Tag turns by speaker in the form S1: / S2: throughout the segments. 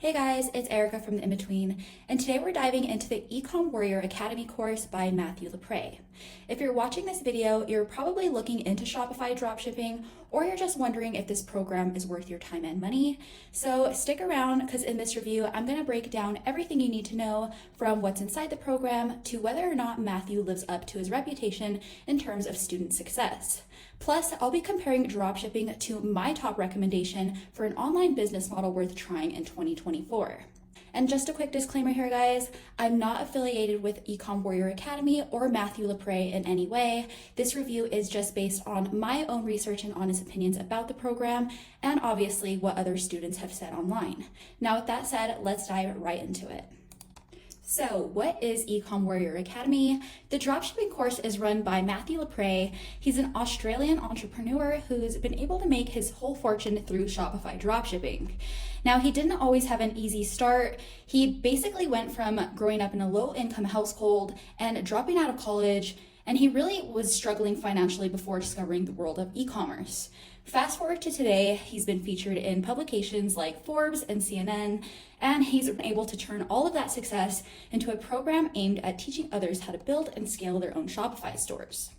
S1: Hey guys, it's Erica from The In-Between, and today we're diving into the Ecom Warrior Academy course by Matthew Lepre. If you're watching this video, you're probably looking into Shopify dropshipping, or you're just wondering if this program is worth your time and money. So stick around, because in this review, I'm going to break down everything you need to know from what's inside the program to whether or not Matthew lives up to his reputation in terms of student success. Plus, I'll be comparing dropshipping to my top recommendation for an online business model worth trying in 2024. And just a quick disclaimer here, guys, I'm not affiliated with Ecom Warrior Academy or Matthew Lepre in any way. This review is just based on my own research and honest opinions about the program, and obviously what other students have said online. Now, with that said, let's dive right into it. So what is Ecom Warrior Academy? The dropshipping course is run by Matthew Lepre. He's an Australian entrepreneur who's been able to make his whole fortune through Shopify dropshipping. Now, he didn't always have an easy start. He basically went from growing up in a low-income household and dropping out of college, and he really was struggling financially before discovering the world of e-commerce. Fast forward to today, he's been featured in publications like Forbes and CNN, and he's been able to turn all of that success into a program aimed at teaching others how to build and scale their own Shopify stores.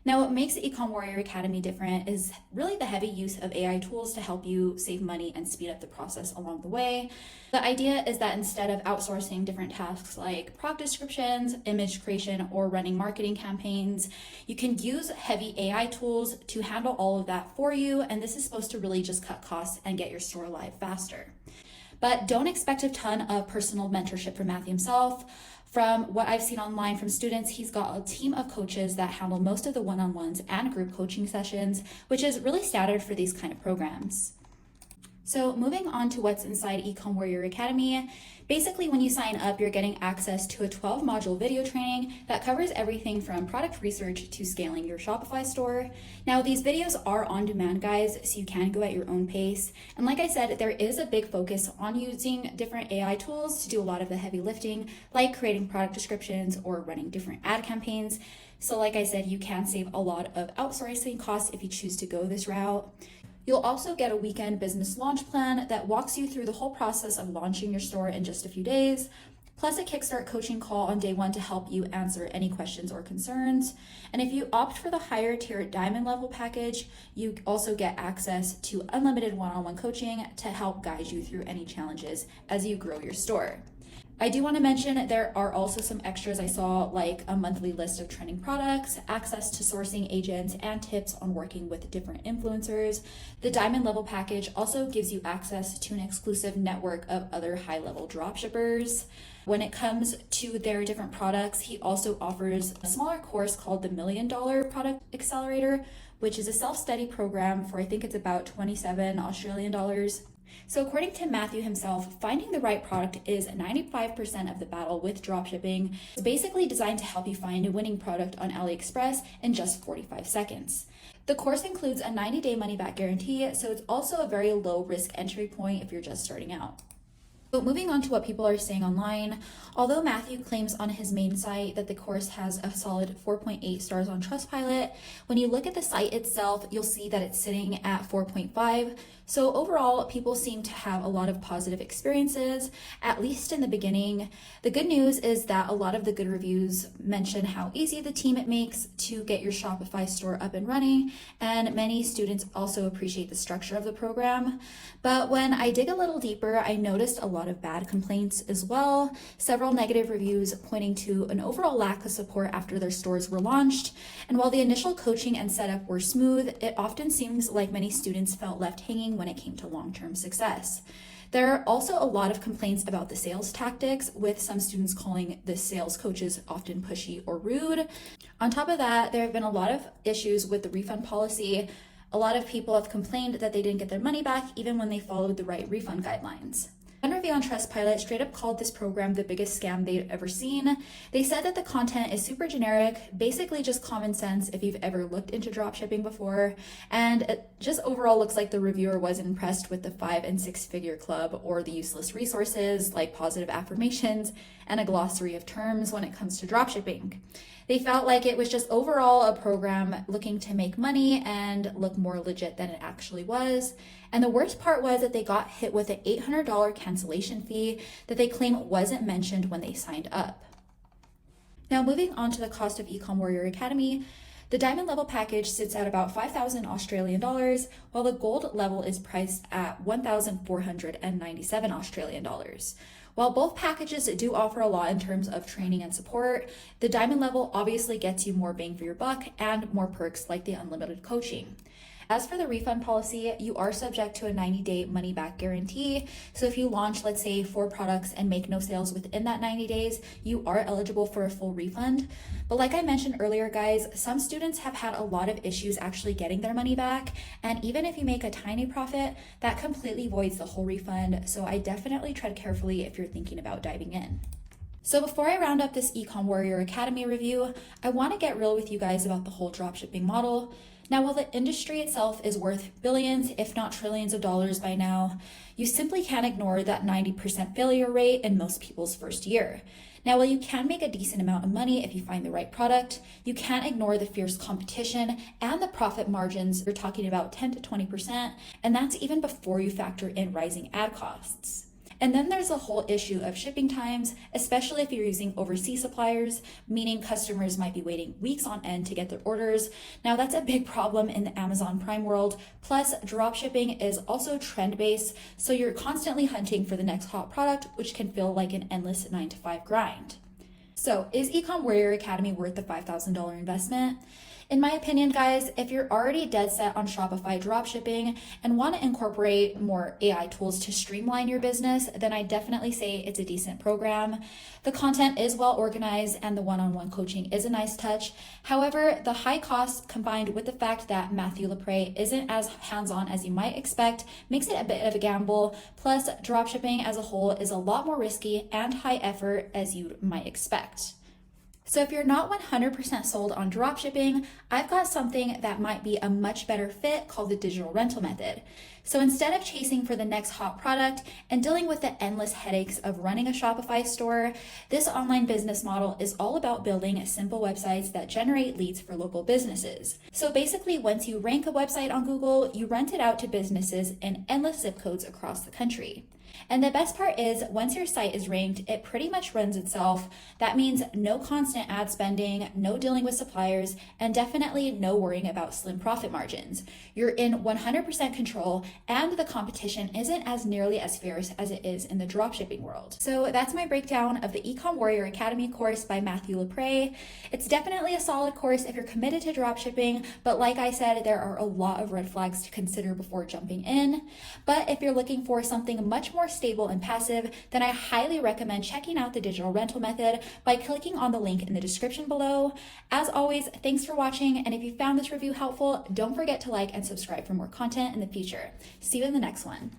S1: Now, what makes the Ecom Warrior Academy different is really the heavy use of AI tools to help you save money and speed up the process along the way. The idea is that instead of outsourcing different tasks like product descriptions, image creation, or running marketing campaigns, you can use heavy AI tools to handle all of that for you, and this is supposed to really just cut costs and get your store live faster. But don't expect a ton of personal mentorship from Matthew himself. From what I've seen online from students, he's got a team of coaches that handle most of the one-on-ones and group coaching sessions, which is really standard for these kind of programs. So moving on to what's inside Ecom Warrior Academy, basically when you sign up, you're getting access to a 12-module video training that covers everything from product research to scaling your Shopify store. Now, these videos are on demand, guys, so you can go at your own pace. And like I said, there is a big focus on using different AI tools to do a lot of the heavy lifting, like creating product descriptions or running different ad campaigns. So like I said, you can save a lot of outsourcing costs if you choose to go this route. You'll also get a weekend business launch plan that walks you through the whole process of launching your store in just a few days, plus a Kickstart coaching call on day one to help you answer any questions or concerns. And if you opt for the higher tier diamond level package, you also get access to unlimited one-on-one coaching to help guide you through any challenges as you grow your store. I do want to mention there are also some extras I saw, like a monthly list of trending products, access to sourcing agents, and tips on working with different influencers. The diamond level package also gives you access to an exclusive network of other high-level dropshippers. When it comes to their different products, he also offers a smaller course called the $1 Million Product Accelerator, which is a self-study program for I think it's about 27 Australian dollars. So according to Matthew himself, finding the right product is 95% of the battle with dropshipping. It's basically designed to help you find a winning product on AliExpress in just 45 seconds. The course includes a 90-day money-back guarantee, so it's also a very low-risk entry point if you're just starting out. But moving on to what people are saying online, although Matthew claims on his main site that the course has a solid 4.8 stars on Trustpilot, when you look at the site itself, you'll see that it's sitting at 4.5. So overall, people seem to have a lot of positive experiences, at least in the beginning. The good news is that a lot of the good reviews mention how easy the team it makes to get your Shopify store up and running, and many students also appreciate the structure of the program. But when I dig a little deeper, I noticed a lot of bad complaints as well, several negative reviews pointing to an overall lack of support after their stores were launched. And while the initial coaching and setup were smooth, it often seems like many students felt left hanging when it came to long-term success. There are also a lot of complaints about the sales tactics, with some students calling the sales coaches often pushy or rude. On top of that, there have been a lot of issues with the refund policy. A lot of people have complained that they didn't get their money back even when they followed the right refund guidelines. One review on Trustpilot straight up called this program the biggest scam they'd ever seen. They said that the content is super generic, basically just common sense if you've ever looked into dropshipping before, and it just overall looks like the reviewer wasn't impressed with the 5- and 6-figure club or the useless resources like positive affirmations and a glossary of terms when it comes to dropshipping. They felt like it was just overall a program looking to make money and look more legit than it actually was. And the worst part was that they got hit with an $800 cancellation fee that they claim wasn't mentioned when they signed up. Now, moving on to the cost of Ecom Warrior Academy, the diamond level package sits at about 5,000 Australian dollars, while the gold level is priced at 1,497 Australian dollars. While both packages do offer a lot in terms of training and support, the diamond level obviously gets you more bang for your buck and more perks like the unlimited coaching. As for the refund policy, you are subject to a 90-day money-back guarantee. So if you launch, let's say, 4 products and make no sales within that 90 days, you are eligible for a full refund. But like I mentioned earlier, guys, some students have had a lot of issues actually getting their money back. And even if you make a tiny profit, that completely voids the whole refund. So I definitely tread carefully if you're thinking about diving in. So before I round up this Ecom Warrior Academy review, I want to get real with you guys about the whole dropshipping model. Now, while the industry itself is worth billions, if not trillions of dollars by now, you simply can't ignore that 90% failure rate in most people's first year. Now, while you can make a decent amount of money if you find the right product, you can't ignore the fierce competition and the profit margins. You're talking about 10 to 20%, and that's even before you factor in rising ad costs. And then there's the whole issue of shipping times, especially if you're using overseas suppliers, meaning customers might be waiting weeks on end to get their orders. Now, that's a big problem in the Amazon Prime world. Plus, dropshipping is also trend-based, so you're constantly hunting for the next hot product, which can feel like an endless 9-to-5 grind. So, is Ecom Warrior Academy worth the $5,000 investment? In my opinion, guys, if you're already dead set on Shopify dropshipping and want to incorporate more AI tools to streamline your business, then I definitely say it's a decent program. The content is well organized and the one-on-one coaching is a nice touch. However, the high costs combined with the fact that Matthew Lepre isn't as hands-on as you might expect makes it a bit of a gamble. Plus, dropshipping as a whole is a lot more risky and high effort as you might expect. So if you're not 100% sold on dropshipping, I've got something that might be a much better fit called the digital rental method. So instead of chasing for the next hot product and dealing with the endless headaches of running a Shopify store, this online business model is all about building simple websites that generate leads for local businesses. So basically, once you rank a website on Google, you rent it out to businesses in endless zip codes across the country. And the best part is, once your site is ranked, it pretty much runs itself. That means no constant ad spending, no dealing with suppliers, and definitely no worrying about slim profit margins. You're in 100% control, and the competition isn't as nearly as fierce as it is in the dropshipping world. So that's my breakdown of the Ecom Warrior Academy course by Matthew Lepre. It's definitely a solid course if you're committed to dropshipping, but like I said, there are a lot of red flags to consider before jumping in. But if you're looking for something much more stable and passive, then I highly recommend checking out the digital rental method by clicking on the link in the description below. As always, thanks for watching, and if you found this review helpful, don't forget to like and subscribe for more content in the future. See you in the next one.